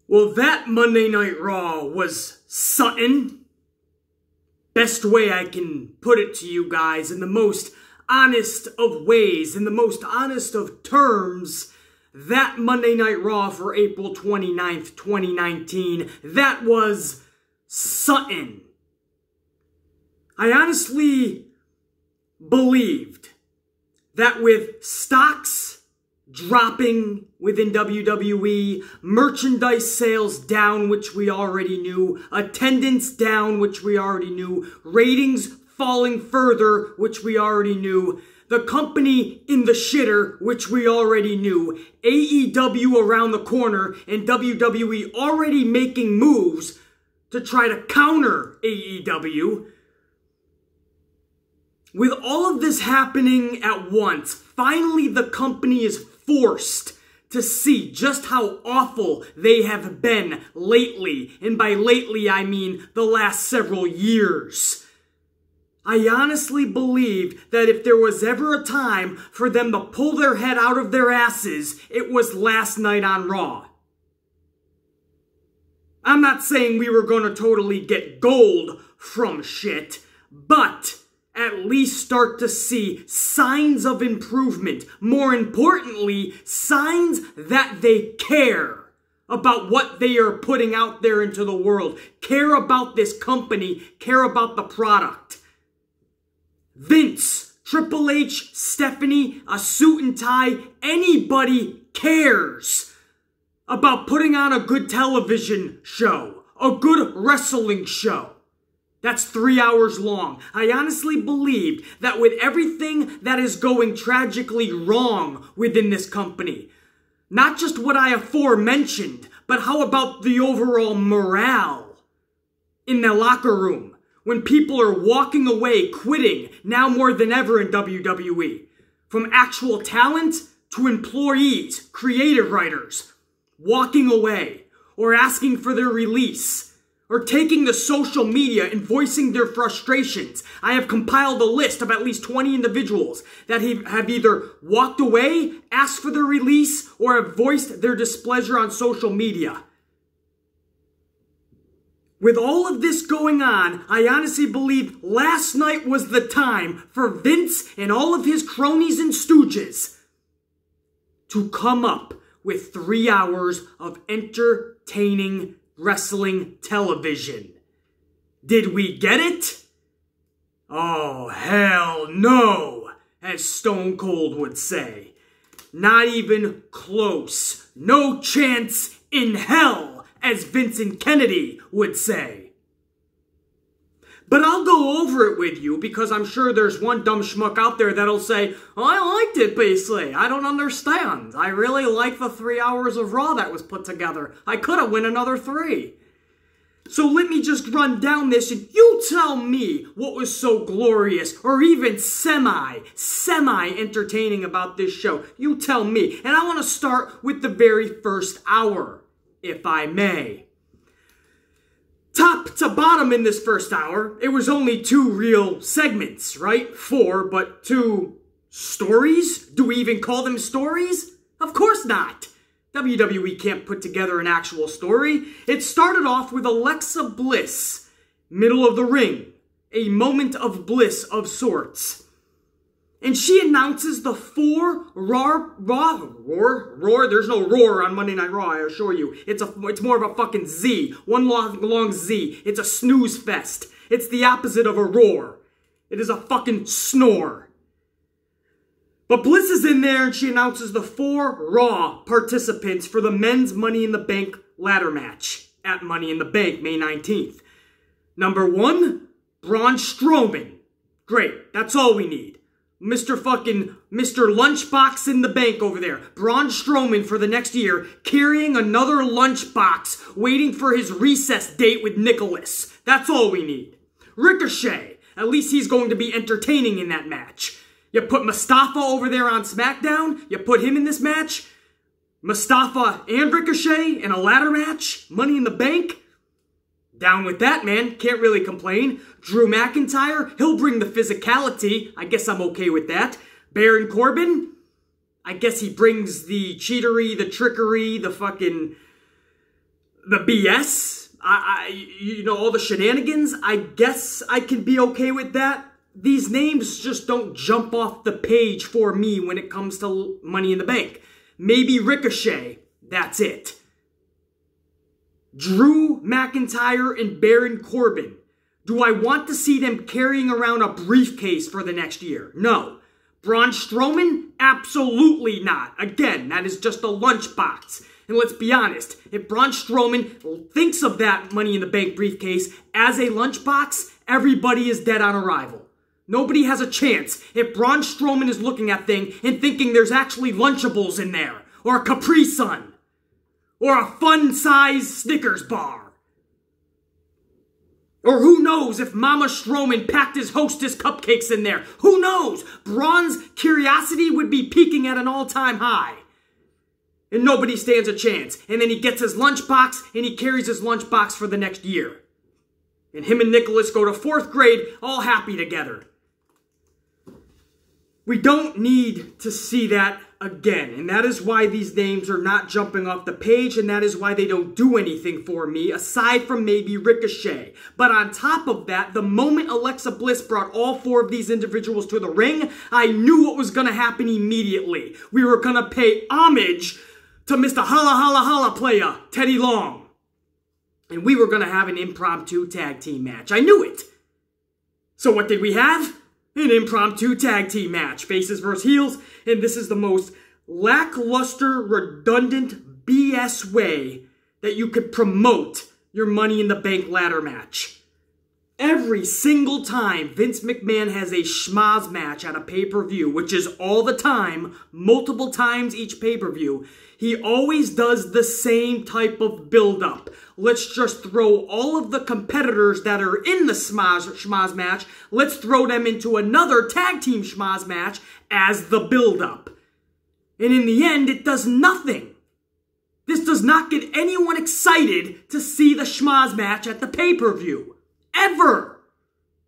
Well, that Monday Night Raw was something. Best way I can put it to you guys, in the most honest of ways, in the most honest of terms, that Monday Night Raw for April 29th, 2019, that was something. I honestly believed that with stocks dropping within WWE, merchandise sales down, which we already knew, attendance down, which we already knew, ratings falling further, which we already knew, the company in the shitter, which we already knew, AEW around the corner, and WWE already making moves to try to counter AEW. With all of this happening at once, finally the company is forced to see just how awful they have been lately. And by lately, I mean the last several years. I honestly believe that if there was ever a time for them to pull their head out of their asses, it was last night on Raw. I'm not saying we were going to totally get gold from shit, but at least start to see signs of improvement. More importantly, signs that they care about what they are putting out there into the world. Care about this company. Care about the product. Vince, Triple H, Stephanie, a suit and tie, anybody cares about putting on a good television show, a good wrestling show. That's 3 hours long. I honestly believe that with everything that is going tragically wrong within this company, not just what I aforementioned, but how about the overall morale in the locker room when people are walking away, quitting, now more than ever in WWE, from actual talent to employees, creative writers, walking away or asking for their release, or taking to social media and voicing their frustrations. I have compiled a list of at least 20 individuals that have either walked away, asked for their release, or have voiced their displeasure on social media. With all of this going on, I honestly believe last night was the time for Vince and all of his cronies and stooges to come up with 3 hours of entertaining wrestling television. Did we get it? Oh, hell no, as Stone Cold would say. Not even close. No chance in hell, as Vincent Kennedy would say. But I'll go over it with you because I'm sure there's one dumb schmuck out there that'll say, oh, I liked it, basically. I don't understand. I really like the 3 hours of Raw that was put together. I could have won another 3. So let me just run down this and you tell me what was so glorious or even semi-entertaining about this show. You tell me. And I want to start with the very first hour, if I may. Top to bottom in this first hour, it was only 2 real segments, right? 4, but 2 stories? Do we even call them stories? Of course not. WWE can't put together an actual story. It started off with Alexa Bliss, middle of the ring, a moment of bliss of sorts. And she announces the 4 roar, there's no roar on Monday Night Raw, I assure you. It's more of a fucking Z, one long Z. It's a snooze fest. It's the opposite of a roar. It is a fucking snore. But Bliss is in there and she announces the 4 Raw participants for the men's Money in the Bank ladder match at Money in the Bank, May 19th. Number 1, Braun Strowman. Great, that's all we need. Mr. Lunchbox in the bank over there. Braun Strowman for the next year, carrying another lunchbox, waiting for his recess date with Nicholas. That's all we need. Ricochet. At least he's going to be entertaining in that match. You put Mustafa over there on SmackDown. You put him in this match. Mustafa and Ricochet in a ladder match. Money in the Bank. Down with that, man. Can't really complain. Drew McIntyre, he'll bring the physicality. I guess I'm okay with that. Baron Corbin, I guess he brings the cheatery, the trickery, the fucking the BS, all the shenanigans, I guess I can be okay with that. These names just don't jump off the page for me when it comes to Money in the Bank. Maybe Ricochet, that's it. Drew McIntyre and Baron Corbin. Do I want to see them carrying around a briefcase for the next year? No. Braun Strowman? Absolutely not. Again, that is just a lunchbox. And let's be honest, if Braun Strowman thinks of that Money in the Bank briefcase as a lunchbox, everybody is dead on arrival. Nobody has a chance if Braun Strowman is looking at thing and thinking there's actually Lunchables in there, or a Capri Sun, or a fun-sized Snickers bar. Or who knows if Mama Strowman packed his Hostess cupcakes in there. Who knows? Braun's curiosity would be peaking at an all-time high. And nobody stands a chance. And then he gets his lunchbox, and he carries his lunchbox for the next year. And him and Nicholas go to 4th grade, all happy together. We don't need to see that again. And that is why these names are not jumping off the page, and that is why they don't do anything for me, aside from maybe Ricochet. But on top of that, the moment Alexa Bliss brought all 4 of these individuals to the ring, I knew what was going to happen immediately. We were going to pay homage to Mr. Holla Holla Holla player, Teddy Long. And we were going to have an impromptu tag team match. I knew it. So what did we have? An impromptu tag team match. Faces versus heels. And this is the most lackluster, redundant BS way that you could promote your Money in the Bank ladder match. Every single time Vince McMahon has a schmaz match at a pay-per-view, which is all the time, multiple times each pay-per-view, he always does the same type of build-up. Let's just throw all of the competitors that are in the schmaz match, let's throw them into another tag team schmaz match as the build-up. And in the end, it does nothing. This does not get anyone excited to see the schmaz match at the pay-per-view. Ever.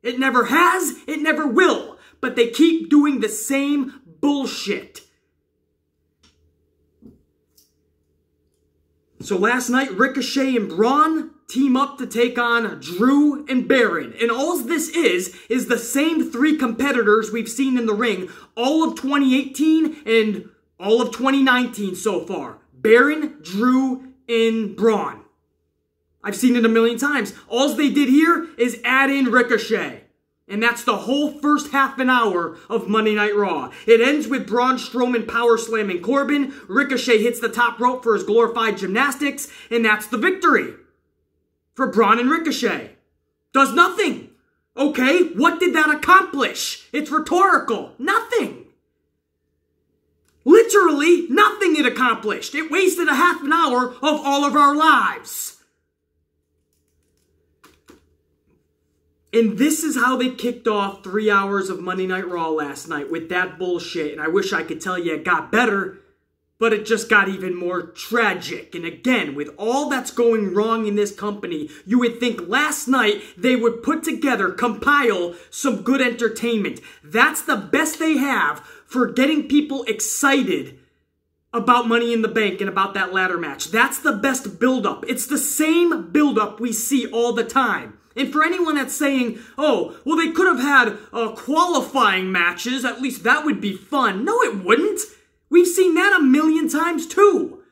It never has, it never will. But they keep doing the same bullshit. So last night, Ricochet and Braun team up to take on Drew and Baron. And all this is the same 3 competitors we've seen in the ring all of 2018 and all of 2019 so far. Baron, Drew, and Braun. I've seen it a million times. All they did here is add in Ricochet. And that's the whole first half an hour of Monday Night Raw. It ends with Braun Strowman power slamming Corbin. Ricochet hits the top rope for his glorified gymnastics. And that's the victory for Braun and Ricochet. Does nothing. Okay, what did that accomplish? It's rhetorical. Nothing. Literally nothing it accomplished. It wasted a half an hour of all of our lives. And this is how they kicked off 3 hours of Monday Night Raw last night with that bullshit. And I wish I could tell you it got better, but it just got even more tragic. And again, with all that's going wrong in this company, you would think last night they would put together, compile some good entertainment. That's the best they have for getting people excited about Money in the Bank and about that ladder match. That's the best build-up. It's the same build-up we see all the time. And for anyone that's saying, oh, well, they could have had qualifying matches, at least that would be fun. No, it wouldn't. We've seen that a million times too.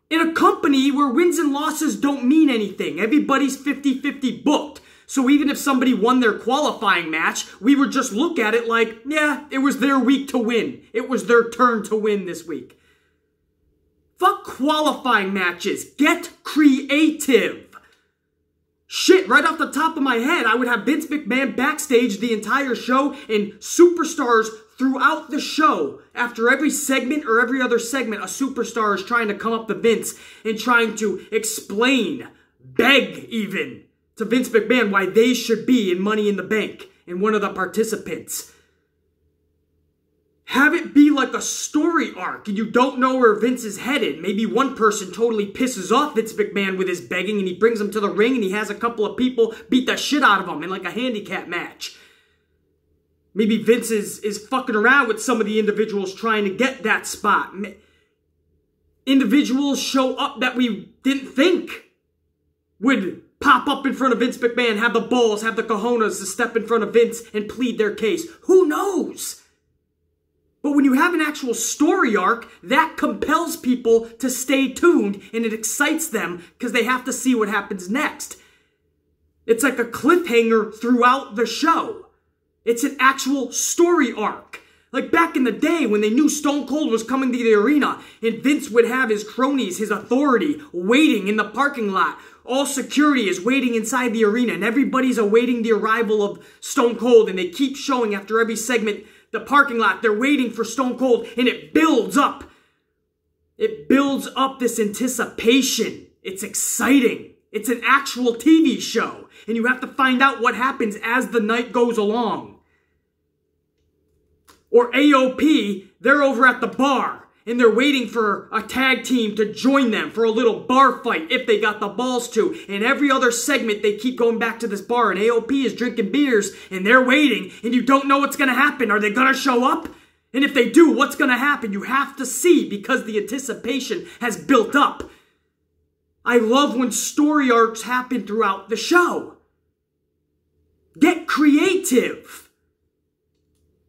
In a company where wins and losses don't mean anything, everybody's 50-50 booked. So even if somebody won their qualifying match, we would just look at it like, yeah, it was their week to win. It was their turn to win this week. Fuck qualifying matches. Get creative. Shit, right off the top of my head, I would have Vince McMahon backstage the entire show and superstars throughout the show. After every segment or every other segment, a superstar is trying to come up to Vince and trying to explain, beg even, to Vince McMahon why they should be in Money in the Bank and one of the participants. Have it be like a story arc and you don't know where Vince is headed. Maybe one person totally pisses off Vince McMahon with his begging and he brings him to the ring and he has a couple of people beat the shit out of him in like a handicap match. Maybe Vince is fucking around with some of the individuals trying to get that spot. individuals show up that we didn't think would pop up in front of Vince McMahon, have the balls, have the cojones to step in front of Vince and plead their case. Who knows? But when you have an actual story arc, that compels people to stay tuned and it excites them because they have to see what happens next. It's like a cliffhanger throughout the show. It's an actual story arc. Like back in the day when they knew Stone Cold was coming to the arena and Vince would have his cronies, his authority, waiting in the parking lot. All security is waiting inside the arena and everybody's awaiting the arrival of Stone Cold, and they keep showing after every segment the parking lot. They're waiting for Stone Cold and it builds up. It builds up this anticipation. It's exciting. It's an actual TV show and you have to find out what happens as the night goes along. Or AOP, they're over at the bar and they're waiting for a tag team to join them for a little bar fight if they got the balls to. And every other segment, they keep going back to this bar and AOP is drinking beers and they're waiting and you don't know what's going to happen. Are they going to show up? And if they do, what's going to happen? You have to see because the anticipation has built up. I love when story arcs happen throughout the show. Get creative.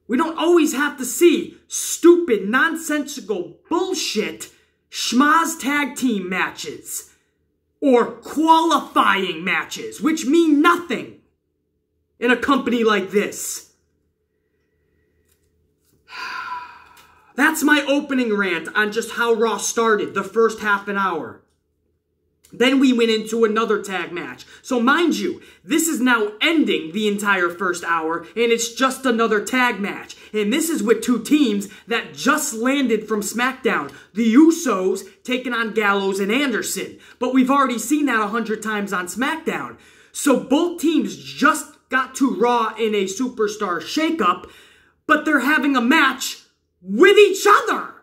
We don't always have to see stupid, nonsensical bullshit schmaz tag team matches or qualifying matches, which mean nothing in a company like this. That's my opening rant on just how Raw started the first half an hour. Then we went into another tag match. So mind you, this is now ending the entire first hour, and it's just another tag match. And this is with two teams that just landed from SmackDown. The Usos taking on Gallows and Anderson. But we've already seen that 100 times on SmackDown. So both teams just got to Raw in a superstar shakeup, but they're having a match with each other.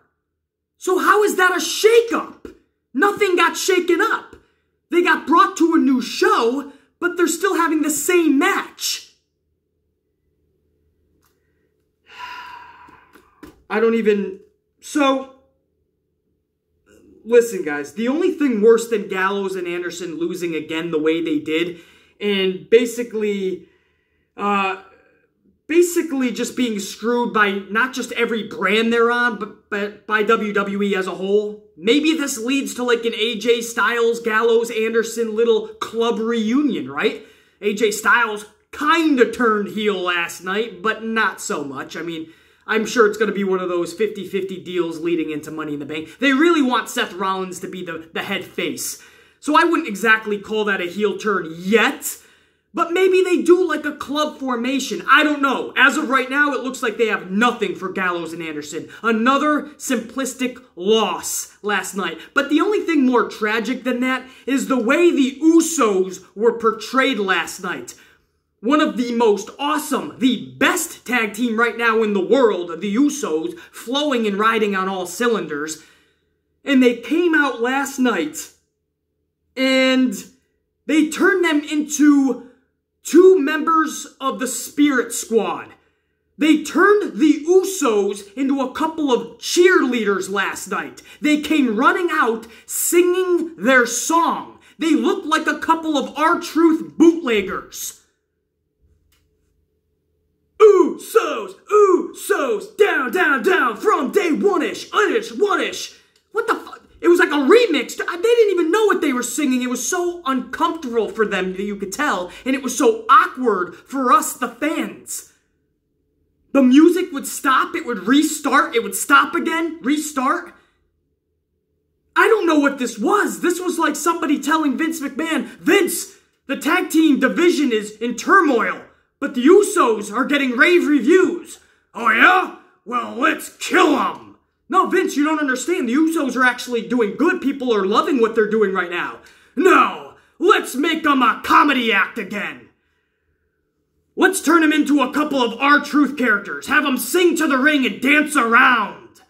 So how is that a shakeup? Nothing got shaken up. They got brought to a new show, but they're still having the same match. So, listen guys, the only thing worse than Gallows and Anderson losing again the way they did, and basically just being screwed by not just every brand they're on, but by WWE as a whole. Maybe this leads to like an AJ Styles, Gallows, Anderson little club reunion, right? AJ Styles kind of turned heel last night, but not so much. I mean, I'm sure it's going to be one of those 50-50 deals leading into Money in the Bank. They really want Seth Rollins to be the head face. So I wouldn't exactly call that a heel turn yet. But maybe they do like a club formation. I don't know. As of right now, it looks like they have nothing for Gallows and Anderson. Another simplistic loss last night. But the only thing more tragic than that is the way the Usos were portrayed last night. One of the most awesome, the best tag team right now in the world, the Usos, flowing and riding on all cylinders. And they came out last night and they turned them into two members of the Spirit Squad. They turned the Usos into a couple of cheerleaders last night. They came running out singing their song. They looked like a couple of R-Truth bootleggers. Usos, Usos, down, down, down, from day one-ish, one-ish. What the fuck? It was like a remix. They didn't even know what they were singing. It was so uncomfortable for them that you could tell. And it was so awkward for us, the fans. The music would stop. It would restart. It would stop again. Restart. I don't know what this was. This was like somebody telling Vince McMahon, Vince, the tag team division is in turmoil, but the Usos are getting rave reviews. Oh yeah? Well, let's kill them. No, Vince, you don't understand. The Usos are actually doing good. People are loving what they're doing right now. No, let's make them a comedy act again. Let's turn them into a couple of R-Truth characters. Have them sing to the ring and dance around.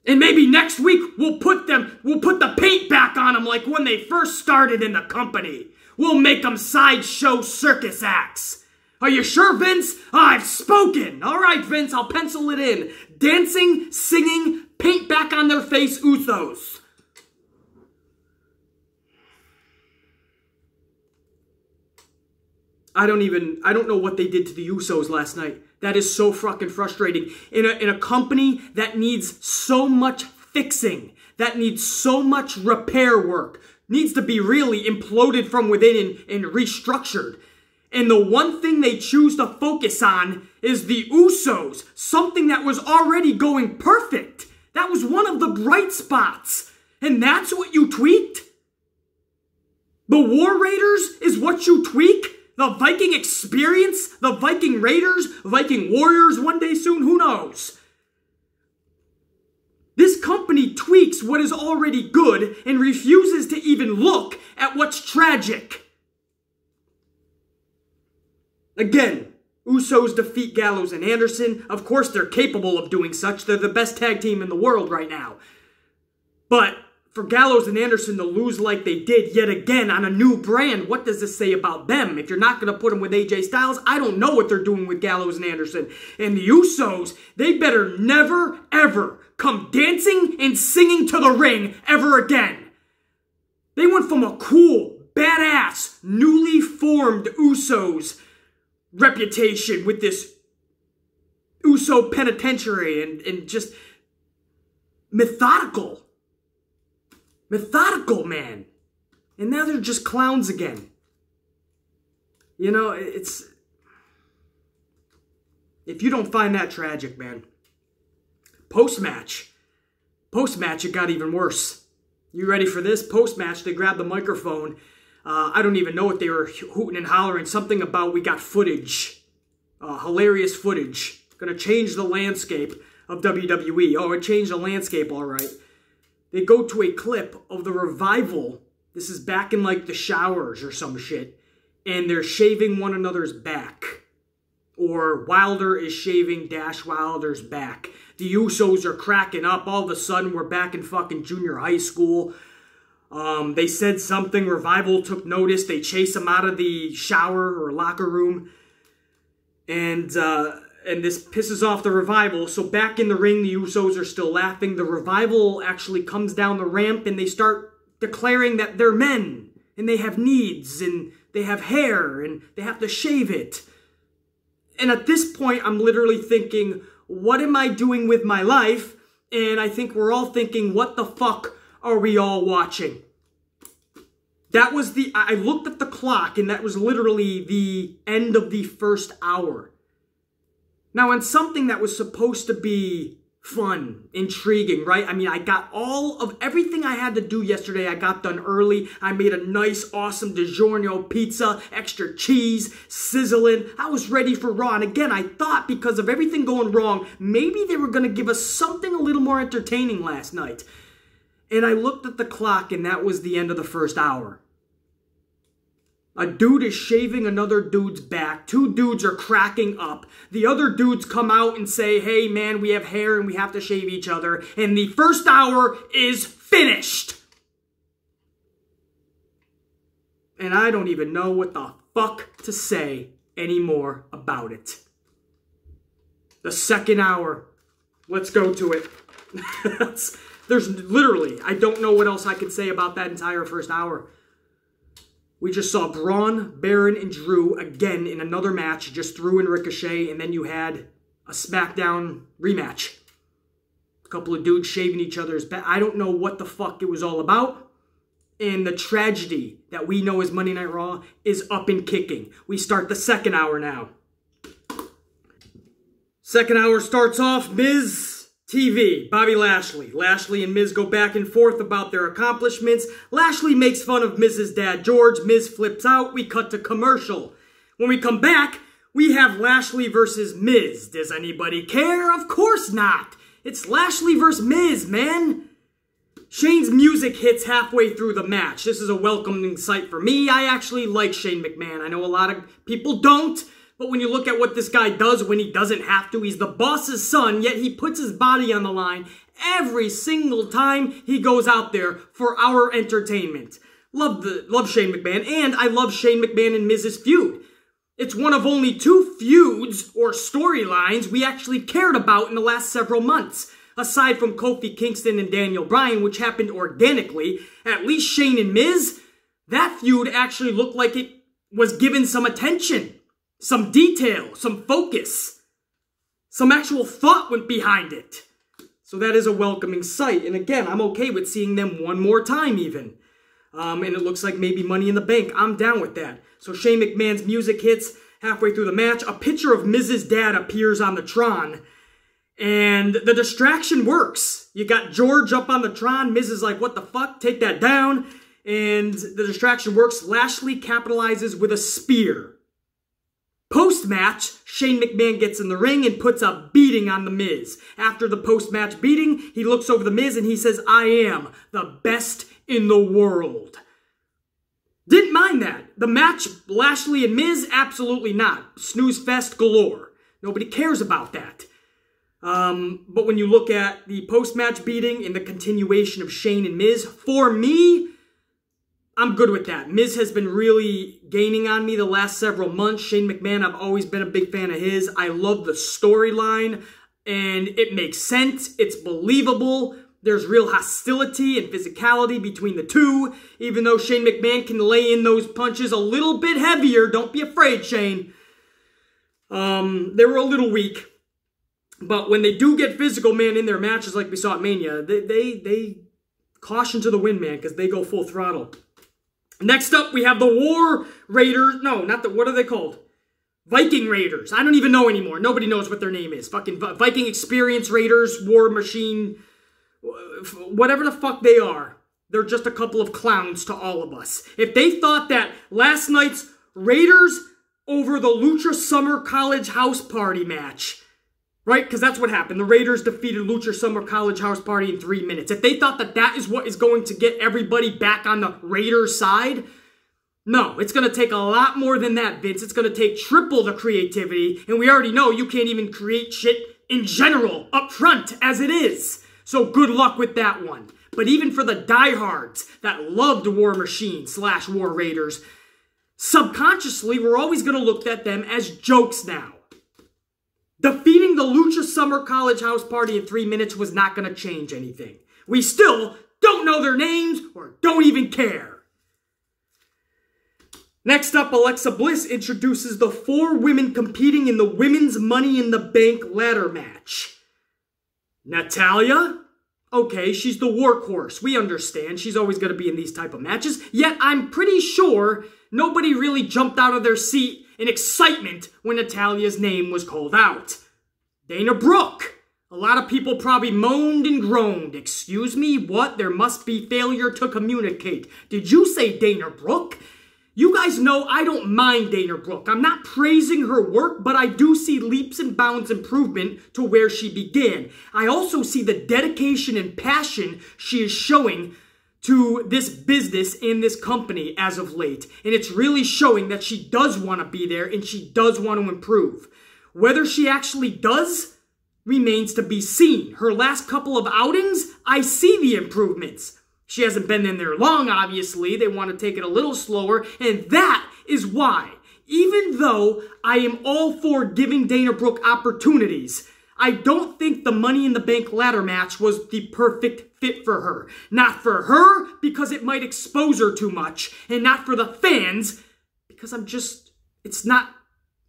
And maybe next week we'll put the paint back on them like when they first started in the company. We'll make them sideshow circus acts. Are you sure, Vince? I've spoken. All right, Vince, I'll pencil it in. Dancing, singing, Paint back on their face, Usos. I don't know what they did to the Usos last night. That is so fucking frustrating. In a company that needs so much fixing, that needs so much repair work, needs to be really imploded from within and restructured. And the one thing they choose to focus on is the Usos, something that was already going perfect. That was one of the bright spots. And that's what you tweaked? The War Raiders is what you tweak? The Viking experience? The Viking Raiders? Viking Warriors one day soon? Who knows? This company tweaks what is already good and refuses to even look at what's tragic. Again, Usos defeat Gallows and Anderson. Of course they're capable of doing such. They're the best tag team in the world right now. But for Gallows and Anderson to lose like they did yet again on a new brand, what does this say about them? If you're not going to put them with AJ Styles, I don't know what they're doing with Gallows and Anderson. And the Usos, they better never, ever come dancing and singing to the ring ever again. They went from a cool, badass, newly formed Usos reputation with this Uso penitentiary and just methodical, man. And now they're just clowns again. You know, it's... If you don't find that tragic, man. Post-match, it got even worse. You ready for this? Post-match, they grabbed the microphone. I don't even know what they were hooting and hollering. Something about we got footage. Hilarious footage. Gonna change the landscape of WWE. Oh, it changed the landscape, all right. They go to a clip of the Revival. This is back in like the showers or some shit. And they're shaving one another's back. Or Wilder is shaving Dash Wilder's back. The Usos are cracking up. All of a sudden, we're back in fucking junior high school. They said something. Revival took notice. They chase him out of the shower or locker room. And this pisses off the Revival. So back in the ring, the Usos are still laughing. The Revival actually comes down the ramp and they start declaring that they're men. And they have needs. And they have hair. And they have to shave it. And at this point, I'm literally thinking, what am I doing with my life? And I think we're all thinking, what the fuck are we all watching? That was I looked at the clock and that was literally the end of the first hour. Now, on something that was supposed to be fun, intriguing, right? I mean, I got all of everything I had to do yesterday. I got done early. I made a nice, awesome DiGiorno pizza, extra cheese, sizzling. I was ready for Raw. And again, I thought because of everything going wrong, maybe they were going to give us something a little more entertaining last night. And I looked at the clock and that was the end of the first hour. A dude is shaving another dude's back. Two dudes are cracking up. The other dudes come out and say, hey man, we have hair and we have to shave each other. And the first hour is finished. And I don't even know what the fuck to say anymore about it. The second hour. Let's go to it. There's literally, I don't know what else I can say about that entire first hour. We just saw Braun, Baron, and Drew again in another match, just Drew and Ricochet, and then you had a SmackDown rematch. A couple of dudes shaving each other's back. I don't know what the fuck it was all about. And the tragedy that we know as Monday Night Raw is up and kicking. We start the second hour now. Second hour starts off, Miz TV, Bobby Lashley. Lashley and Miz go back and forth about their accomplishments. Lashley makes fun of Miz's dad, George. Miz flips out. We cut to commercial. When we come back, we have Lashley versus Miz. Does anybody care? Of course not. It's Lashley versus Miz, man. Shane's music hits halfway through the match. This is a welcoming sight for me. I actually like Shane McMahon. I know a lot of people don't. But when you look at what this guy does when he doesn't have to, he's the boss's son, yet he puts his body on the line every single time he goes out there for our entertainment. Love Shane McMahon, and I love Shane McMahon and Miz's feud. It's one of only two feuds or storylines we actually cared about in the last several months. aside from Kofi Kingston and Daniel Bryan, which happened organically, at least Shane and Miz, that feud actually looked like it was given some attention, some detail, some focus, some actual thought went behind it. So that is a welcoming sight. And again, I'm okay with seeing them one more time even. And it looks like maybe Money in the Bank. I'm down with that. So Shane McMahon's music hits halfway through the match. A picture of Miz's dad appears on the Tron. And the distraction works. You got George up on the Tron. Miz is like, what the fuck? Take that down. And the distraction works. Lashley capitalizes with a spear. Post-match, Shane McMahon gets in the ring and puts a beating on The Miz. After the post-match beating, he looks over The Miz and he says, I am the best in the world. Didn't mind that. The match, Lashley and Miz, absolutely not. Snooze fest galore. Nobody cares about that. But when you look at the post-match beating and the continuation of Shane and Miz, for me, I'm good with that. Miz has been really gaining on me the last several months. Shane McMahon, I've always been a big fan of his. I love the storyline, and it makes sense. It's believable. There's real hostility and physicality between the two. Even though Shane McMahon can lay in those punches a little bit heavier. Don't be afraid, Shane. They were a little weak. But when they do get physical, man, in their matches like we saw at Mania, they caution to the wind, man, because they go full throttle. Next up, we have the War Raiders. No, not the, what are they called? Viking Raiders. I don't even know anymore. Nobody knows what their name is. Fucking Viking Experience Raiders, War Machine, whatever the fuck they are. They're just a couple of clowns to all of us. If they thought that last night's Raiders over the Lucha Summer College House Party match, right? Because that's what happened. The Raiders defeated Lucha Summer College House Party in 3 minutes. If they thought that that is what is going to get everybody back on the Raiders side, no, it's going to take a lot more than that, Vince. It's going to take triple the creativity, and we already know you can't even create shit in general up front as it is. So good luck with that one. But even for the diehards that loved War Machine / War Raiders, subconsciously, we're always going to look at them as jokes now. Defeating the Lucha Summer College House Party in 3 minutes was not going to change anything. We still don't know their names or don't even care. Next up, Alexa Bliss introduces the 4 women competing in the Women's Money in the Bank ladder match. Natalya? Okay, she's the workhorse. We understand. She's always going to be in these type of matches. Yet, I'm pretty sure nobody really jumped out of their seat in excitement when Natalya's name was called out. Dana Brooke. A lot of people probably moaned and groaned. Excuse me, what? There must be failure to communicate. Did you say Dana Brooke? You guys know I don't mind Dana Brooke. I'm not praising her work, but I do see leaps and bounds improvement to where she began. I also see the dedication and passion she is showing to this business and this company as of late. And it's really showing that she does want to be there and she does want to improve. Whether she actually does remains to be seen. Her last couple of outings, I see the improvements. She hasn't been in there long, obviously. They want to take it a little slower. And that is why, even though I am all for giving Dana Brooke opportunities, I don't think the Money in the Bank ladder match was the perfect fit for her. Not for her, because it might expose her too much. And not for the fans, because it's not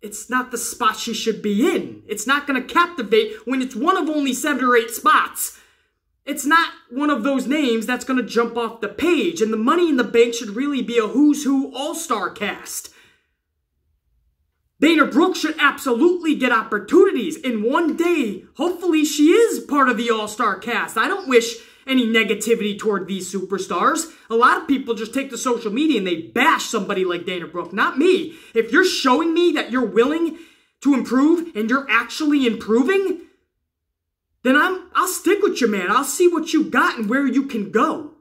the spot she should be in. It's not going to captivate when it's one of only 7 or 8 spots. It's not one of those names that's going to jump off the page. And the Money in the Bank should really be a who's who all-star cast. Dana Brooke should absolutely get opportunities. And one day, hopefully she is part of the all-star cast. I don't wish any negativity toward these superstars. A lot of people just take to social media and they bash somebody like Dana Brooke. Not me. If you're showing me that you're willing to improve and you're actually improving, then I'll stick with you, man. I'll see what you got and where you can go.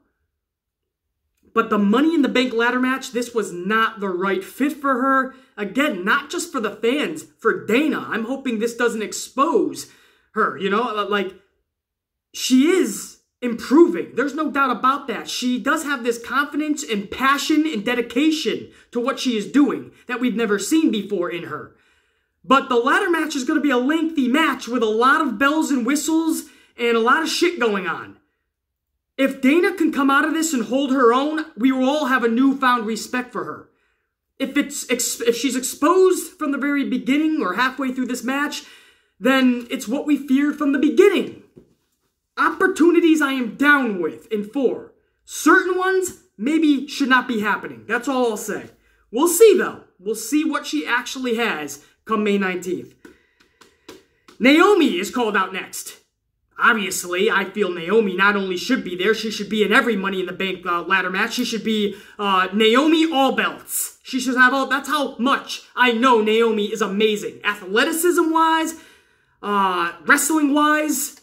But the Money in the Bank ladder match, this was not the right fit for her. Again, not just for the fans, for Dana. I'm hoping this doesn't expose her, you know? Like, she is improving. There's no doubt about that. She does have this confidence and passion and dedication to what she is doing that we've never seen before in her. But the ladder match is going to be a lengthy match with a lot of bells and whistles and a lot of shit going on. If Dana can come out of this and hold her own, we will all have a newfound respect for her. If she's exposed from the very beginning or halfway through this match, then it's what we feared from the beginning. Opportunities I am down with and for. Certain ones maybe should not be happening. That's all I'll say. We'll see, though. We'll see what she actually has come May 19th. Naomi is called out next. Obviously, I feel Naomi not only should be there, she should be in every Money in the Bank ladder match. She should be Naomi all belts. She should have all, that's how much I know Naomi is amazing. Athleticism-wise, wrestling-wise,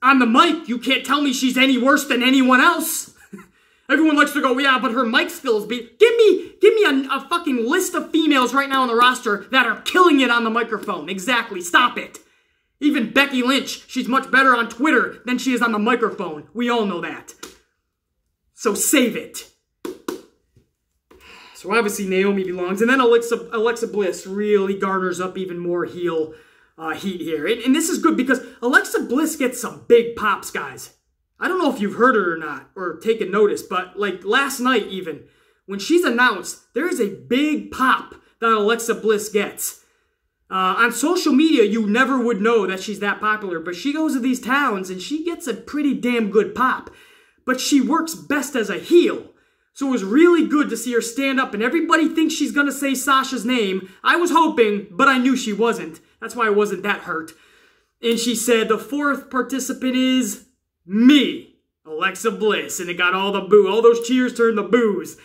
on the mic, you can't tell me she's any worse than anyone else. Everyone likes to go, yeah, but her mic skills be... Give me a fucking list of females right now on the roster that are killing it on the microphone. Exactly, stop it. Even Becky Lynch, she's much better on Twitter than she is on the microphone. We all know that. So save it. So obviously Naomi belongs. And then Alexa Bliss really garners up even more heel heat here. And this is good because Alexa Bliss gets some big pops, guys. I don't know if you've heard her or not, or taken notice, but like last night even, when she's announced, there is a big pop that Alexa Bliss gets. On social media, you never would know that she's that popular, but she goes to these towns and she gets a pretty damn good pop. But she works best as a heel. So it was really good to see her stand up, and everybody thinks she's going to say Sasha's name. I was hoping, but I knew she wasn't. That's why I wasn't that hurt. And she said, the fourth participant is me, Alexa Bliss. And it got all the boo. All those cheers turned to boos.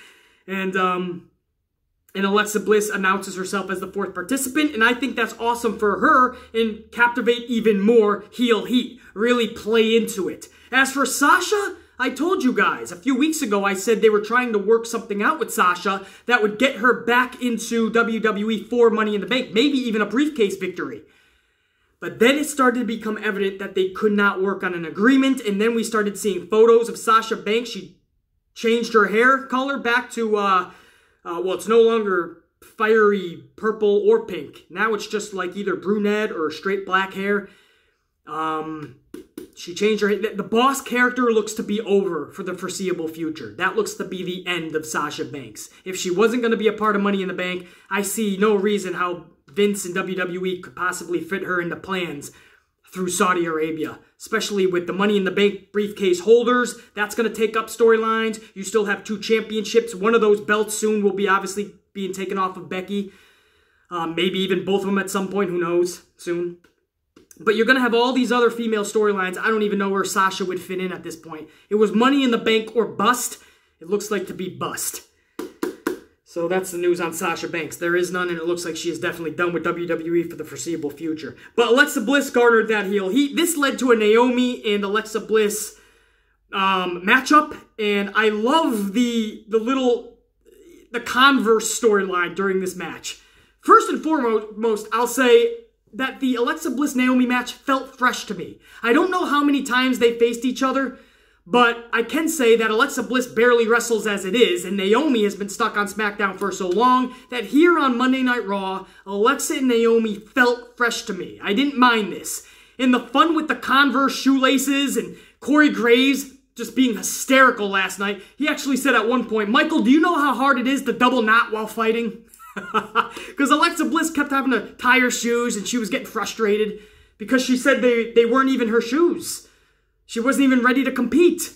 And Alexa Bliss announces herself as the fourth participant, and I think that's awesome for her and captivate even more heel heat. Really play into it. As for Sasha, I told you guys a few weeks ago, I said they were trying to work something out with Sasha that would get her back into WWE for Money in the Bank, maybe even a briefcase victory. But then it started to become evident that they could not work on an agreement, and then we started seeing photos of Sasha Banks. She changed her hair color back to, well, it's no longer fiery purple or pink. Now it's just like either brunette or straight black hair. She changed her hair. The boss character looks to be over for the foreseeable future. That looks to be the end of Sasha Banks. If she wasn't going to be a part of Money in the Bank, I see no reason how Vince and WWE could possibly fit her into plans through Saudi Arabia, especially with the Money in the Bank briefcase holders. That's going to take up storylines. You still have 2 championships. One of those belts soon will be obviously being taken off of Becky. Maybe even both of them at some point. Who knows? Soon. But you're going to have all these other female storylines. I don't even know where Sasha would fit in at this point. It was Money in the Bank or bust. It looks like to be bust. So that's the news on Sasha Banks. There is none, and it looks like she is definitely done with WWE for the foreseeable future. But Alexa Bliss garnered that heel heat. This led to a Naomi and Alexa Bliss matchup, and I love the Converse storyline during this match. First and foremost, I'll say that the Alexa Bliss-Naomi match felt fresh to me. I don't know how many times they faced each other, but I can say that Alexa Bliss barely wrestles as it is, and Naomi has been stuck on SmackDown for so long that here on Monday Night Raw, Alexa and Naomi felt fresh to me. I didn't mind this. And the fun with the Converse shoelaces and Corey Graves just being hysterical last night. He actually said at one point, Michael, do you know how hard it is to double knot while fighting? Because Alexa Bliss kept having to tie her shoes and she was getting frustrated because she said they weren't even her shoes. She wasn't even ready to compete.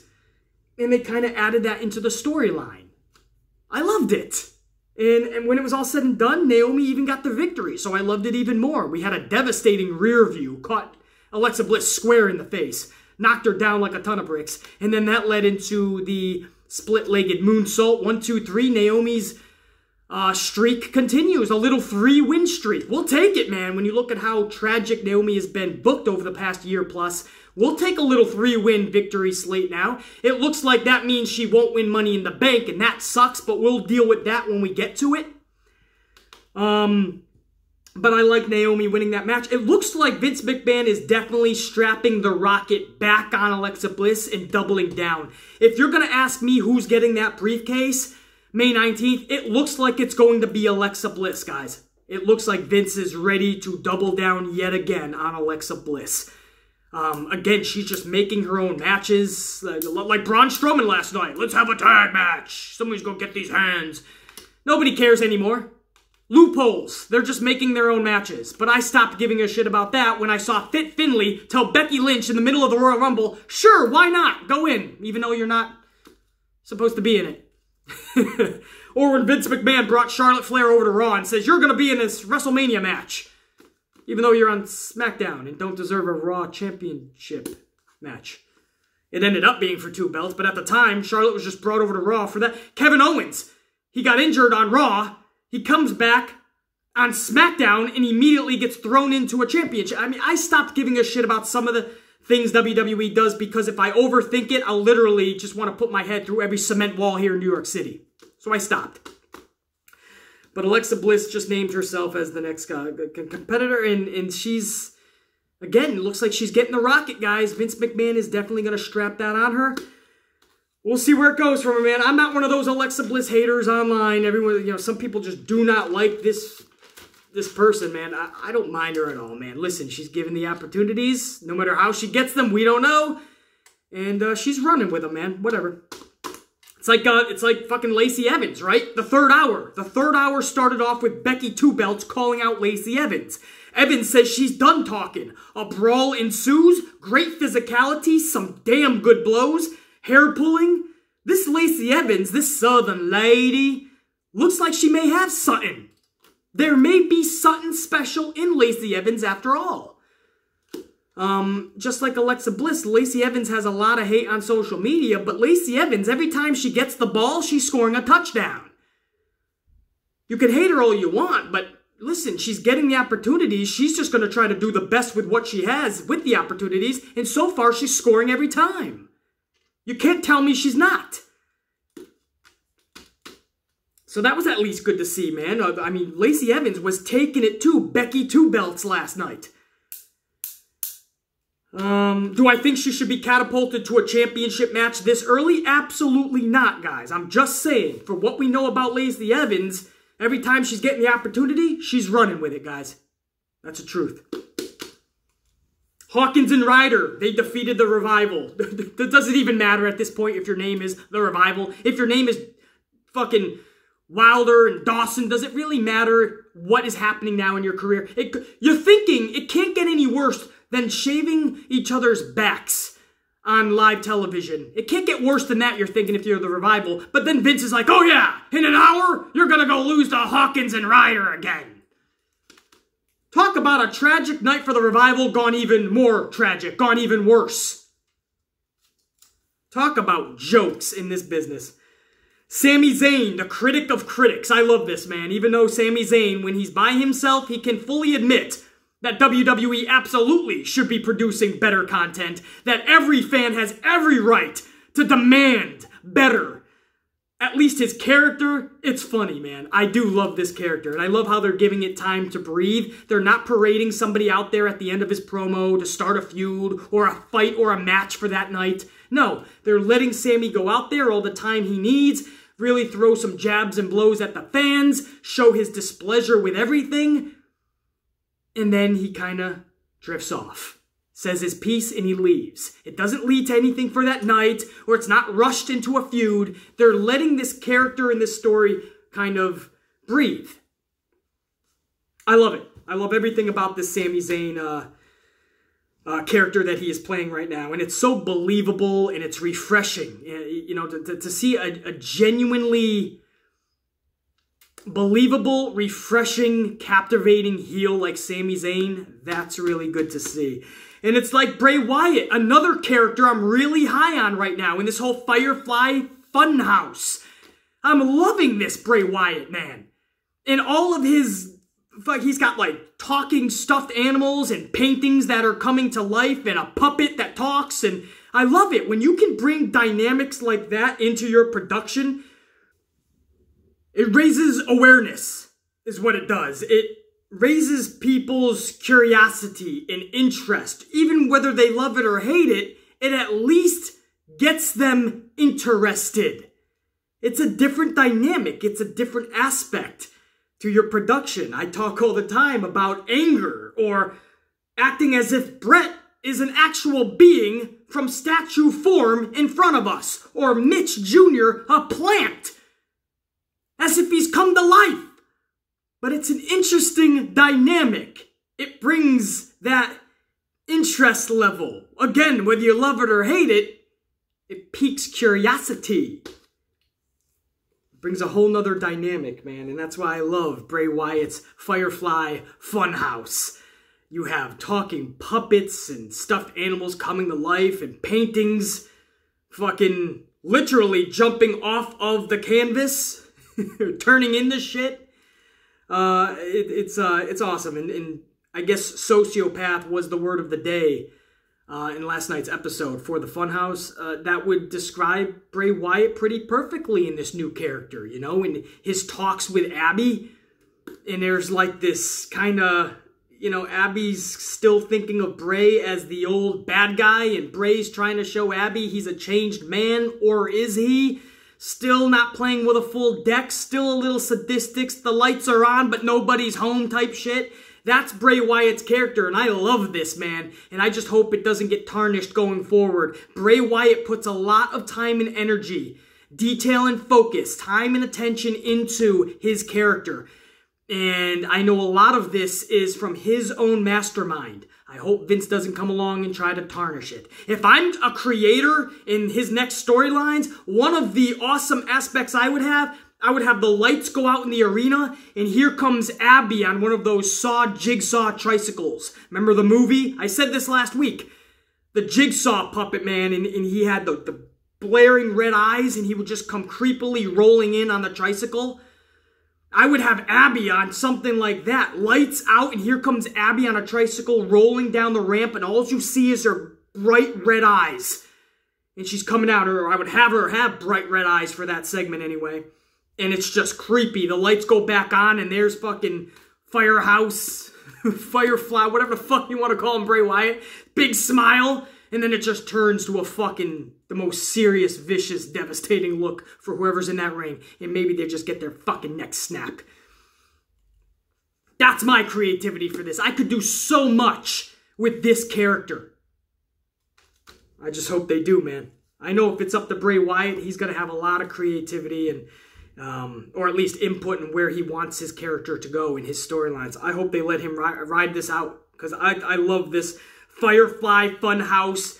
And they kind of added that into the storyline. I loved it. And when it was all said and done, Naomi even got the victory. So I loved it even more. We had a devastating rear view. Caught Alexa Bliss square in the face. Knocked her down like a ton of bricks. And then that led into the split-legged moonsault. 1, 2, 3. Naomi's streak continues. A little 3-win streak. We'll take it, man. When you look at how tragic Naomi has been booked over the past year plus, we'll take a little 3-win victory slate now. It looks like that means she won't win Money in the Bank, and that sucks, but we'll deal with that when we get to it. But I like Naomi winning that match. It looks like Vince McMahon is definitely strapping the rocket back on Alexa Bliss and doubling down. If you're going to ask me who's getting that briefcase May 19th, it looks like it's going to be Alexa Bliss, guys. It looks like Vince is ready to double down yet again on Alexa Bliss. Again, she's just making her own matches, like Braun Strowman last night. Let's have a tag match. Somebody's gonna get these hands. Nobody cares anymore. Loopholes. They're just making their own matches. But I stopped giving a shit about that when I saw Fit Finlay tell Becky Lynch in the middle of the Royal Rumble, sure, why not? Go in, even though you're not supposed to be in it. Or when Vince McMahon brought Charlotte Flair over to Raw and says, you're gonna be in this WrestleMania match, even though you're on SmackDown and don't deserve a Raw Championship match. It ended up being for 2 belts, but at the time, Charlotte was just brought over to Raw for that. Kevin Owens, he got injured on Raw. He comes back on SmackDown and immediately gets thrown into a championship. I mean, I stopped giving a shit about some of the things WWE does because if I overthink it, I'll literally just want to put my head through every cement wall here in New York City. So I stopped. But Alexa Bliss just named herself as the next competitor, and she's, again, looks like she's getting the rocket, guys. Vince McMahon is definitely going to strap that on her. We'll see where it goes from her, man. I'm not one of those Alexa Bliss haters online. Everyone, you know, some people just do not like this person, man. I don't mind her at all, man. Listen, she's given the opportunities. No matter how she gets them, we don't know. And she's running with them, man. Whatever. It's like fucking Lacey Evans, right? The third hour. The third hour started off with Becky Two Belts calling out Lacey Evans. Evans says she's done talking. A brawl ensues. Great physicality. Some damn good blows. Hair pulling. This Lacey Evans, this southern lady, looks like she may have something. There may be something special in Lacey Evans after all. Just like Alexa Bliss, Lacey Evans has a lot of hate on social media, but Lacey Evans, every time she gets the ball, she's scoring a touchdown. You can hate her all you want, but listen, she's getting the opportunities. She's just going to try to do the best with what she has with the opportunities, and so far she's scoring every time. You can't tell me she's not. So that was at least good to see, man. I mean, Lacey Evans was taking it to Becky Two Belts last night. Do I think she should be catapulted to a championship match this early? Absolutely not, guys. I'm just saying, for what we know about Lacey Evans, every time she's getting the opportunity, she's running with it, guys. That's the truth. Hawkins and Ryder, they defeated the Revival. That doesn't even matter at this point if your name is the Revival. If your name is fucking Wilder and Dawson, does it really matter what is happening now in your career? You're thinking it can't get any worse than shaving each other's backs on live television. It can't get worse than that, you're thinking, if you're the Revival. But then Vince is like, oh yeah, in an hour, you're gonna go lose to Hawkins and Ryder again. Talk about a tragic night for the Revival, gone even more tragic, gone even worse. Talk about jokes in this business. Sami Zayn, the critic of critics. I love this, man. Even though Sami Zayn, when he's by himself, he can fully admit that WWE absolutely should be producing better content, that every fan has every right to demand better. At least his character, it's funny, man. I do love this character, and I love how they're giving it time to breathe. They're not parading somebody out there at the end of his promo to start a feud or a fight or a match for that night. No, they're letting Sami go out there all the time he needs, really throw some jabs and blows at the fans, show his displeasure with everything, and then he kind of drifts off. Says his piece and he leaves. It doesn't lead to anything for that night, or it's not rushed into a feud. They're letting this character in this story kind of breathe. I love it. I love everything about this Sami Zayn character that he is playing right now. And it's so believable and it's refreshing. You know, to see a genuinely believable, refreshing, captivating heel like Sami Zayn, that's really good to see. And it's like Bray Wyatt, another character I'm really high on right now in this whole Firefly Funhouse. I'm loving this Bray Wyatt, man. And all of his, he's got like talking stuffed animals and paintings that are coming to life and a puppet that talks. And I love it. When you can bring dynamics like that into your production, it raises awareness, is what it does. It raises people's curiosity and interest. Even whether they love it or hate it, it at least gets them interested. It's a different dynamic. It's a different aspect to your production. I talk all the time about anger or acting as if Brett is an actual being from statue form in front of us. Or Mitch Jr., a plant. As if he's come to life. But it's an interesting dynamic. It brings that interest level. Again, whether you love it or hate it, it piques curiosity. It brings a whole nother dynamic, man. And that's why I love Bray Wyatt's Firefly Funhouse. You have talking puppets and stuffed animals coming to life and paintings fucking literally jumping off of the canvas, turning into shit. It's awesome. And I guess sociopath was the word of the day in last night's episode for the Funhouse. That would describe Bray Wyatt pretty perfectly in this new character, you know, in his talks with Abby. And there's like this kind of, you know, Abby's still thinking of Bray as the old bad guy, and Bray's trying to show Abby he's a changed man, or is he? Still not playing with a full deck, still a little sadistic, the lights are on but nobody's home type shit. That's Bray Wyatt's character, and I love this, man. And I just hope it doesn't get tarnished going forward. Bray Wyatt puts a lot of time and energy, detail and focus, time and attention into his character. And I know a lot of this is from his own mastermind. I hope Vince doesn't come along and try to tarnish it. If I'm a creator in his next storylines, one of the awesome aspects I would have the lights go out in the arena, and here comes Abby on one of those jigsaw tricycles. Remember the movie? I said this last week. The jigsaw puppet man, and he had the blaring red eyes, and he would just come creepily rolling in on the tricycle. I would have Abby on something like that. Lights out, and here comes Abby on a tricycle rolling down the ramp, and all you see is her bright red eyes. And she's coming out, or I would have her have bright red eyes for that segment anyway. And it's just creepy. The lights go back on, and there's fucking Firehouse, Firefly, whatever the fuck you want to call him, Bray Wyatt. Big smile. And then it just turns to the most serious, vicious, devastating look for whoever's in that ring. And maybe they just get their fucking necks snapped. That's my creativity for this. I could do so much with this character. I just hope they do, man. I know if it's up to Bray Wyatt, he's going to have a lot of creativity and or at least input in where he wants his character to go in his storylines. I hope they let him ride this out, because I love this Firefly Funhouse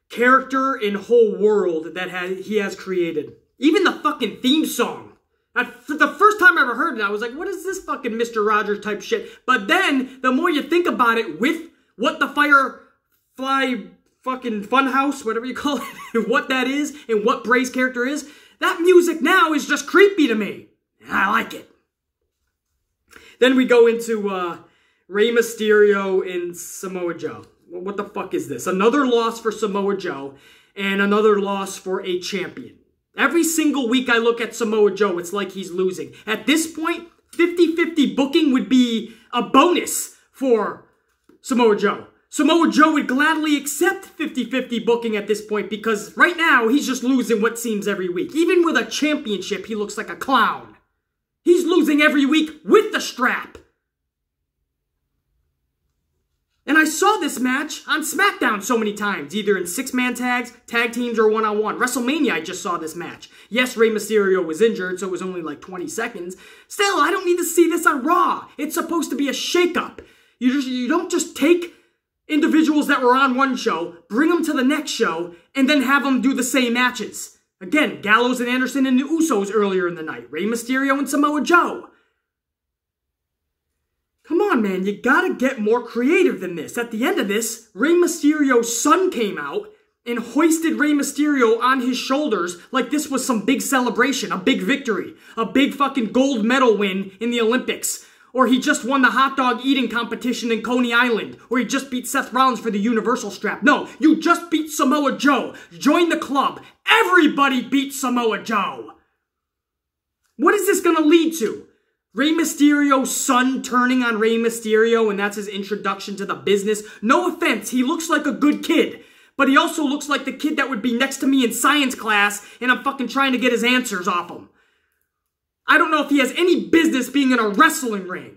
character and whole world that he has created. Even the fucking theme song. For the first time I ever heard it, I was like, what is this fucking Mr. Rogers type shit? But then, the more you think about it, with what the Firefly fucking Funhouse, whatever you call it, what that is, and what Bray's character is, that music now is just creepy to me. And I like it. Then we go into Rey Mysterio and Samoa Joe. What the fuck is this? Another loss for Samoa Joe and another loss for a champion. Every single week I look at Samoa Joe, it's like he's losing. At this point, 50-50 booking would be a bonus for Samoa Joe. Samoa Joe would gladly accept 50-50 booking at this point, because right now he's just losing what seems every week. Even with a championship, he looks like a clown. He's losing every week with the strap. And I saw this match on SmackDown so many times, either in 6-man tags, tag teams, or one-on-one. WrestleMania, I just saw this match. Yes, Rey Mysterio was injured, so it was only like 20 seconds. Still, I don't need to see this on Raw. It's supposed to be a shakeup. You don't just take individuals that were on one show, bring them to the next show, and then have them do the same matches. Again, Gallows and Anderson and the Usos earlier in the night. Rey Mysterio and Samoa Joe. Come on, man, you gotta get more creative than this. At the end of this, Rey Mysterio's son came out and hoisted Rey Mysterio on his shoulders like this was some big celebration, a big victory, a big fucking gold medal win in the Olympics. Or he just won the hot dog eating competition in Coney Island. Or he just beat Seth Rollins for the Universal strap. No, you just beat Samoa Joe. Join the club. Everybody beat Samoa Joe. What is this gonna lead to? Rey Mysterio's son turning on Rey Mysterio, and that's his introduction to the business. No offense, he looks like a good kid. But he also looks like the kid that would be next to me in science class, and I'm fucking trying to get his answers off him. I don't know if he has any business being in a wrestling ring.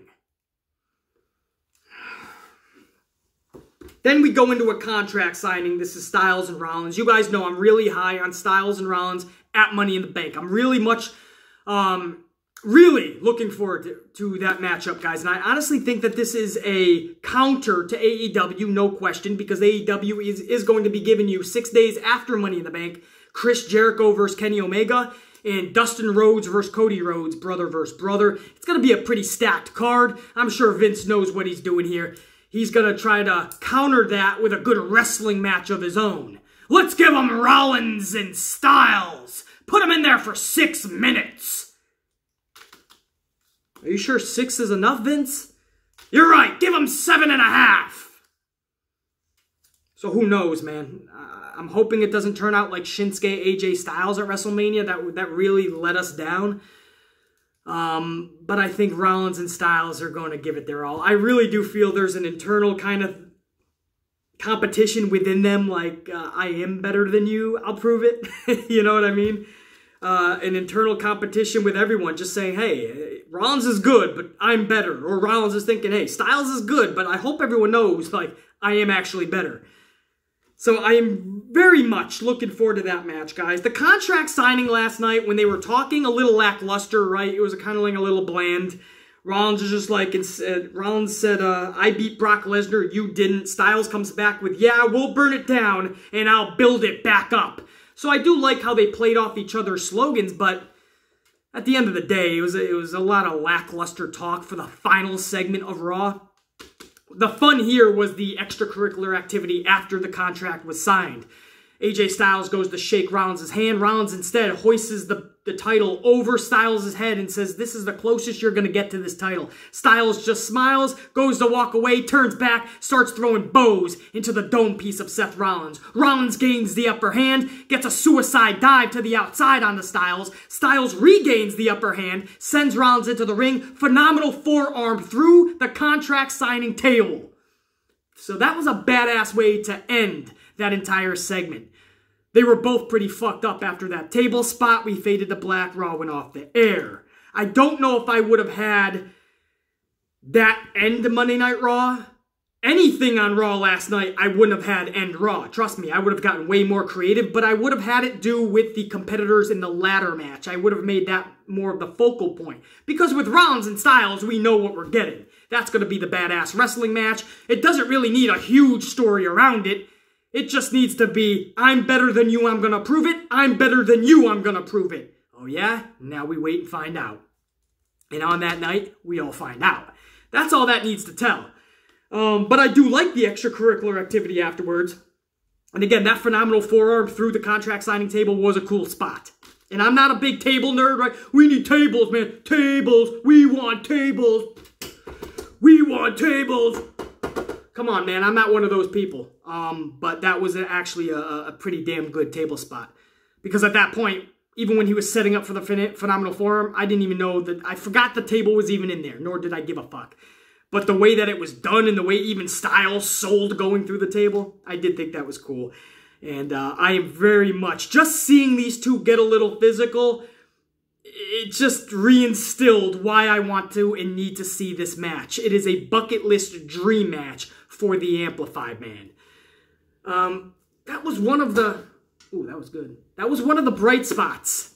Then we go into a contract signing. This is Styles and Rollins. You guys know I'm really high on Styles and Rollins at Money in the Bank. I'm really looking forward to that matchup, guys. And I honestly think that this is a counter to AEW, no question, because AEW is going to be giving you 6 days after Money in the Bank, Chris Jericho versus Kenny Omega, and Dustin Rhodes versus Cody Rhodes, brother versus brother. It's going to be a pretty stacked card. I'm sure Vince knows what he's doing here. He's going to try to counter that with a good wrestling match of his own. Let's give him Rollins and Styles. Put him in there for 6 minutes. Are you sure 6 is enough, Vince? You're right. Give him 7.5. So who knows, man? I'm hoping it doesn't turn out like Shinsuke AJ Styles at WrestleMania. That really let us down. But I think Rollins and Styles are going to give it their all. I really do feel there's an internal kind of competition within them, like, I am better than you, I'll prove it. You know what I mean? An internal competition with everyone, just saying, hey, Rollins is good, but I'm better. Or Rollins is thinking, hey, Styles is good, but I hope everyone knows, like, I am actually better. So I am very much looking forward to that match, guys. The contract signing last night, when they were talking, a little lackluster, right? It was kind of like a little bland. Rollins is just like, Rollins said, I beat Brock Lesnar, you didn't. Styles comes back with, yeah, we'll burn it down, and I'll build it back up. So I do like how they played off each other's slogans, but at the end of the day, it was a lot of lackluster talk for the final segment of Raw. The fun here was the extracurricular activity after the contract was signed. AJ Styles goes to shake Rollins' hand. Rollins instead hoists the title over Styles' head and says, this is the closest you're going to get to this title. Styles just smiles, goes to walk away, turns back, starts throwing bows into the dome piece of Seth Rollins. Rollins gains the upper hand, gets a suicide dive to the outside onto Styles. Styles regains the upper hand, sends Rollins into the ring, phenomenal forearm through the contract signing table. So that was a badass way to end that entire segment. They were both pretty fucked up after that table spot. We faded to black. Raw went off the air. I don't know if I would have had that end Monday Night Raw. Anything on Raw last night, I wouldn't have had end Raw. Trust me, I would have gotten way more creative, but I would have had it do with the competitors in the ladder match. I would have made that more of the focal point. Because with Rollins and Styles, we know what we're getting. That's going to be the badass wrestling match. It doesn't really need a huge story around it. It just needs to be, I'm better than you, I'm going to prove it. I'm better than you, I'm going to prove it. Oh yeah? Now we wait and find out. And on that night, we all find out. That's all that needs to tell. But I do like the extracurricular activity afterwards. And again, that phenomenal forearm through the contract signing table was a cool spot. And I'm not a big table nerd, right? We need tables, man. Tables. We want tables. We want tables. Come on, man. I'm not one of those people. But that was actually a pretty damn good table spot. Because at that point, even when he was setting up for the phenomenal forearm, I didn't even know that. I forgot the table was even in there, nor did I give a fuck. But the way that it was done and the way even Styles sold going through the table, I did think that was cool. And I am very much, just seeing these two get a little physical, it just reinstilled why I want to and need to see this match. It is a bucket list dream match for the Amplified Man. That was one of the... Ooh, that was good. That was one of the bright spots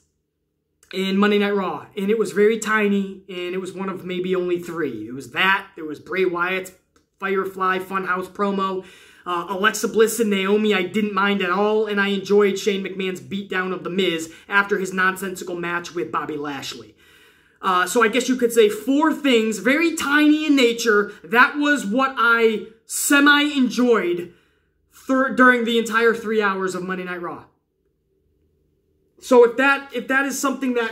in Monday Night Raw. And it was very tiny, and it was one of maybe only 3. It was that, there was Bray Wyatt's Firefly Funhouse promo, Alexa Bliss and Naomi I didn't mind at all, and I enjoyed Shane McMahon's beatdown of The Miz after his nonsensical match with Bobby Lashley. So I guess you could say 4 things, very tiny in nature. That was what I semi-enjoyed during the entire 3 hours of Monday Night Raw. So if that is something that,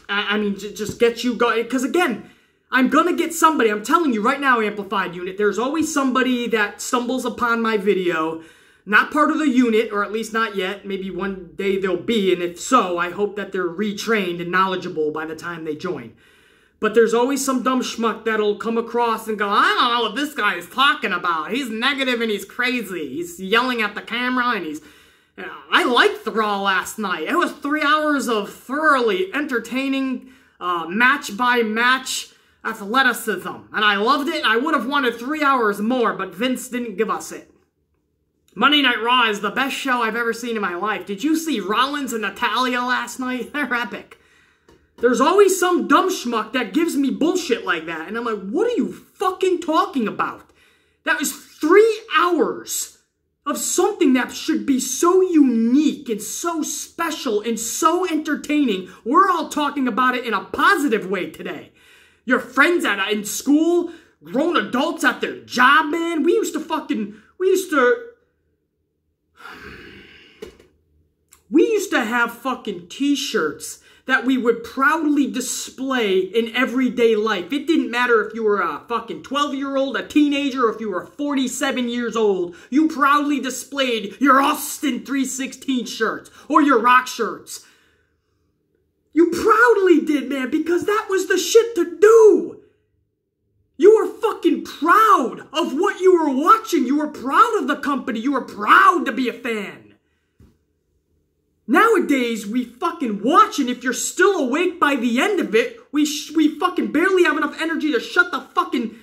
I mean, just gets you going, because again, I'm going to get somebody, I'm telling you right now, Amplified Unit, there's always somebody that stumbles upon my video, not part of the unit, or at least not yet, maybe one day they'll be, and if so, I hope that they're retrained and knowledgeable by the time they join. But there's always some dumb schmuck that'll come across and go, I don't know what this guy is talking about. He's negative and he's crazy. He's yelling at the camera and he's... I liked the Raw last night. It was 3 hours of thoroughly entertaining, match-by-match athleticism, and I loved it. I would have wanted 3 hours more, but Vince didn't give us it. Monday Night Raw is the best show I've ever seen in my life. Did you see Rollins and Natalya last night? They're epic. There's always some dumb schmuck that gives me bullshit like that, and I'm like, what are you fucking talking about? That was 3 hours of something that should be so unique and so special and so entertaining. We're all talking about it in a positive way today. Your friends in school, grown adults at their job, man. We used to have fucking t-shirts that we would proudly display in everyday life. It didn't matter if you were a fucking 12-year-old, a teenager, or if you were 47 years old. You proudly displayed your Austin 316 shirts or your Rock shirts. You proudly did, man, because that was the shit to do. You were fucking proud of what you were watching. You were proud of the company. You were proud to be a fan. Nowadays, we fucking watch, and if you're still awake by the end of it, we fucking barely have enough energy to shut the fucking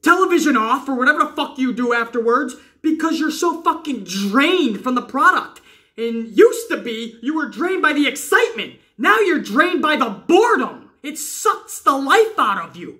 television off or whatever the fuck you do afterwards because you're so fucking drained from the product. And used to be, you were drained by the excitement. Now you're drained by the boredom. It sucks the life out of you.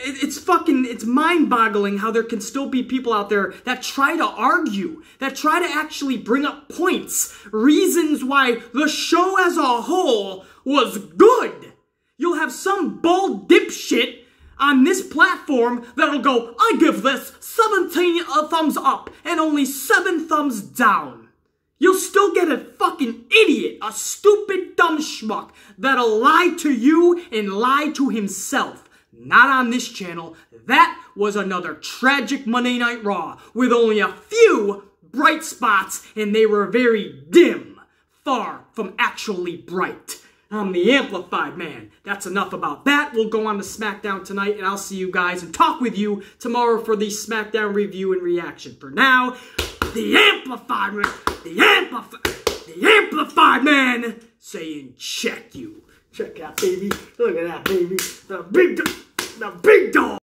It's mind-boggling how there can still be people out there that try to argue, that try to actually bring up points, reasons why the show as a whole was good. You'll have some bald dipshit on this platform that'll go, I give this 17 thumbs up and only 7 thumbs down. You'll still get a fucking idiot, a stupid dumb schmuck that'll lie to you and lie to himself. Not on this channel. That was another tragic Monday Night Raw with only a few bright spots, and they were very dim, far from actually bright. I'm the Amplified Man. That's enough about that. We'll go on to SmackDown tonight, and I'll see you guys and talk with you tomorrow for the SmackDown review and reaction. For now, the Amplified Man, the Amplified Man saying check you. Check out, baby. Look at that, baby. The big dog.